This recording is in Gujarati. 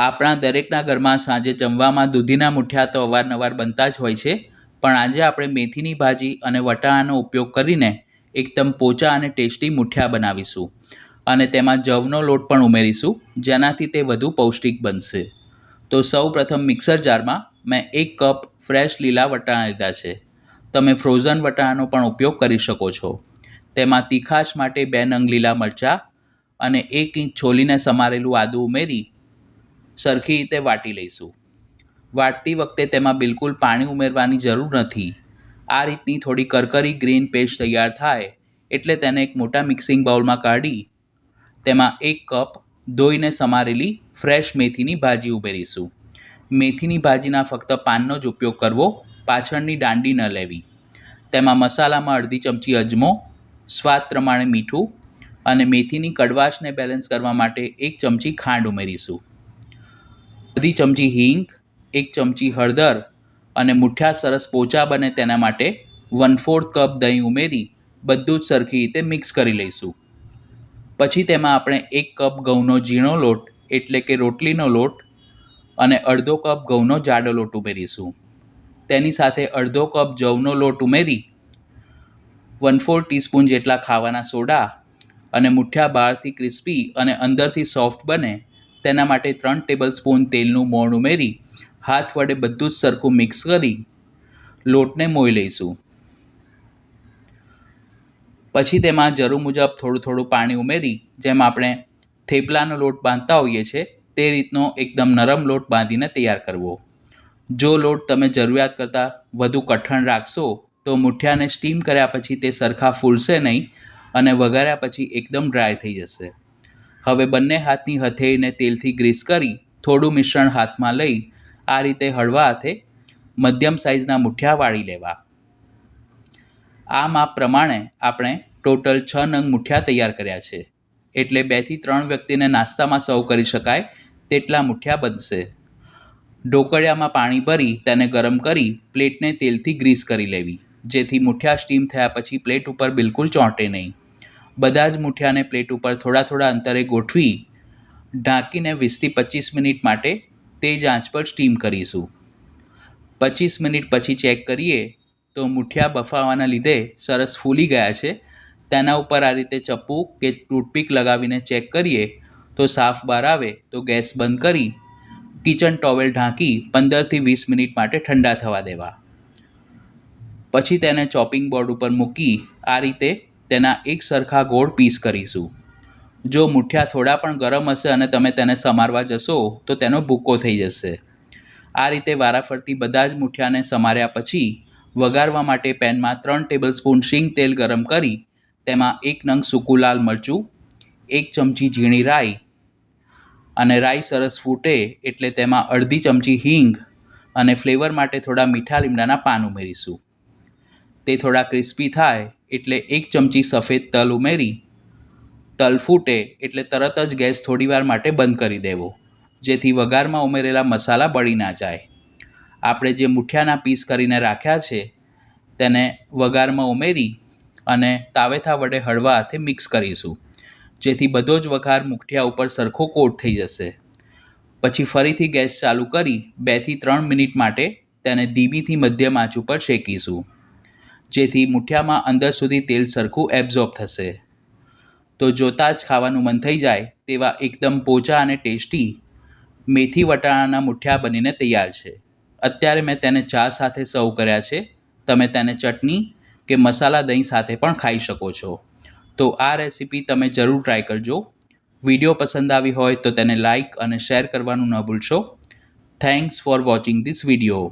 આપણા દરેકના ઘરમાં સાંજે જમવામાં દૂધીના મૂઠિયા તો અવારનવાર બનતા જ હોય છે, પણ આજે આપણે મેથીની ભાજી અને વટાણાનો ઉપયોગ કરીને એકદમ પોચા અને ટેસ્ટી મૂઠિયા બનાવીશું અને તેમાં જવનો લોટ પણ ઉમેરીશું, જેનાથી તે વધુ પૌષ્ટિક બનશે. તો સૌ પ્રથમ મિક્સર જારમાં મેં 1 કપ ફ્રેશ લીલા વટાણા લીધા છે. તમે ફ્રોઝન વટાણાનો પણ ઉપયોગ કરી શકો છો. તેમાં તીખાશ માટે 2 નંગ લીલા મરચાં અને 1 ઇંચ છોલીને સમારેલું આદું ઉમેરી સરખી રીતે વાટી લઈશું. વાટતી વખતે તેમાં બિલકુલ પાણી ઉમેરવાની જરૂર નથી. આ રીતની થોડી કરકરી ગ્રીન પેસ્ટ તૈયાર થાય એટલે તેને એક મોટા મિક્સિંગ બાઉલમાં કાઢી તેમાં 1 કપ ધોઈને સમારેલી ફ્રેશ મેથીની ભાજી ઉમેરીશું. મેથીની ભાજીના ફક્ત પાનનો જ ઉપયોગ કરવો, પાછળની દાંડી ન લેવી. તેમાં મસાલામાં અડધી ચમચી અજમો, સ્વાદ પ્રમાણે મીઠું અને મેથીની કડવાશને બેલેન્સ કરવા માટે 1 ચમચી ખાંડ ઉમેરીશું. અડધી ચમચી હિંગ, 1 ચમચી હળદર અને મૂઠિયા સરસ પોચા બને તેના માટે 1/4 કપ દહીં ઉમેરી બધું જ સરખી રીતે મિક્સ કરી લઈશું. પછી તેમાં આપણે 1 કપ ઘઉંનો ઝીણો લોટ એટલે કે રોટલીનો લોટ અને અડધો કપ ઘઉંનો જાડો લોટ ઉમેરીશું. તેની સાથે અડધો કપ જવનો લોટ ઉમેરી 1/4 ટીસ્પૂન જેટલા ખાવાના સોડા અને મૂઠિયા બહારથી ક્રિસ્પી અને અંદરથી સોફ્ટ બને તેના માટે 3 ટેબલ સ્પૂન તેલનું મોણ ઉમેરી હાથ વડે બધું જ સરખું મિક્સ કરી લોટને મોઈ લઈશું. પછી તેમાં જરૂર મુજબ થોડું થોડું પાણી ઉમેરી જેમ આપણે થેપલાનો લોટ બાંધતા હોઈએ છીએ તે રીતનો એકદમ નરમ લોટ બાંધીને તૈયાર કરવો. જો લોટ તમે જરૂરિયાત કરતાં વધુ કઠણ રાખશો તો મૂઠિયાને સ્ટીમ કર્યા પછી તે સરખા ફૂલશે નહીં અને વઘાર્યા પછી એકદમ ડ્રાય થઈ જશે. હવે બંને હાથની હથેળીને તેલથી ગ્રીસ કરી થોડું મિશ્રણ હાથમાં લઈ આ રીતે હળવા હાથે મધ્યમ સાઇઝના મૂઠિયા વાળી લેવા. આ માપ પ્રમાણે આપણે ટોટલ 6 નંગ મૂઠિયા તૈયાર કર્યા છે, એટલે 2 થી 3 વ્યક્તિને નાસ્તામાં સર્વ કરી શકાય તેટલા મૂઠિયા બનશે. ઢોકળિયામાં પાણી ભરી તેને ગરમ કરી પ્લેટને તેલથી ગ્રીસ કરી લેવી, જેથી મૂઠિયા સ્ટીમ થયા પછી પ્લેટ ઉપર બિલકુલ ચોંટે નહીં. બધા જ મૂઠિયાને પ્લેટ ઉપર થોડા થોડા અંતરે ગોઠવી ઢાંકીને 20 થી 25 મિનિટ માટે તેજ આંચ પર સ્ટીમ કરીશું. 25 મિનિટ પછી ચેક કરીએ તો મૂઠિયા બફાવાના લીધે સરસ ફૂલી ગયા છે. તેના ઉપર આ રીતે ચપ્પુ કે ટૂથપીક લગાવીને ચેક કરીએ તો સાફ બહાર આવે તો ગેસ બંધ કરી કિચન ટોવેલ ઢાંકી 15 થી 20 મિનિટ માટે ઠંડા થવા દેવા. પછી તેને ચોપિંગ બોર્ડ ઉપર મૂકી આ રીતે તેના એક સરખા ગોળ પીસ કરીશું. જો મૂઠિયા થોડા પણ ગરમ હશે અને તમે તેને સમારવા જશો તો તેનો ભૂકો થઈ જશે. આ રીતે વારાફરતી બધા જ મૂઠિયાને સમાર્યા પછી વઘારવા માટે પેનમાં 3 ટેબલ સ્પૂન શીંગ તેલ ગરમ કરી તેમાં 1 નંગ સૂકું લાલ મરચું, 1 ચમચી ઝીણી રાઈ અને રાઈ સરસ ફૂટે એટલે તેમાં અડધી ચમચી હિંગ અને ફ્લેવર માટે થોડા મીઠા લીમડાના પાન ઉમેરીશું. તે થોડા ક્રિસ્પી થાય એટલે 1 ચમચી સફેદ તલ ઉમેરી તલ ફૂટે એટલે તરત જ ગેસ થોડીવાર માટે બંધ કરી દેવો, જેથી વઘારમાં ઉમેરેલા મસાલા બળી ના જાય. આપણે જે મૂઠિયાના પીસ કરીને રાખ્યા છે તેને વઘારમાં ઉમેરી અને તાવેથા વડે હળવા હાથે મિક્સ કરીશું, જેથી બધો જ વઘાર મૂઠિયા ઉપર સરખો કોટ થઈ જશે. પછી ફરીથી ગેસ ચાલુ કરી 2 થી 3 મિનિટ માટે તેને ધીમીથી મધ્યમ આંચ ઉપર શેકીશું, જેથી મૂઠિયામાં અંદર સુધી તેલ સરખું એબ્ઝોર્બ થશે. તો જોતાં જ ખાવાનું મન થઈ જાય તેવા એકદમ પોચા અને ટેસ્ટી મેથી વટાણાના મૂઠિયા બનીને તૈયાર છે. અત્યારે મેં તેને ચા સાથે સર્વ કર્યા છે. તમે તેને ચટણી કે મસાલા દહીં સાથે પણ ખાઈ શકો છો. તો આ રેસીપી તમે જરૂર ટ્રાય કરજો. વિડીયો પસંદ આવી હોય તો તેને લાઇક અને શેર કરવાનું ન ભૂલશો. Thanks for watching this video.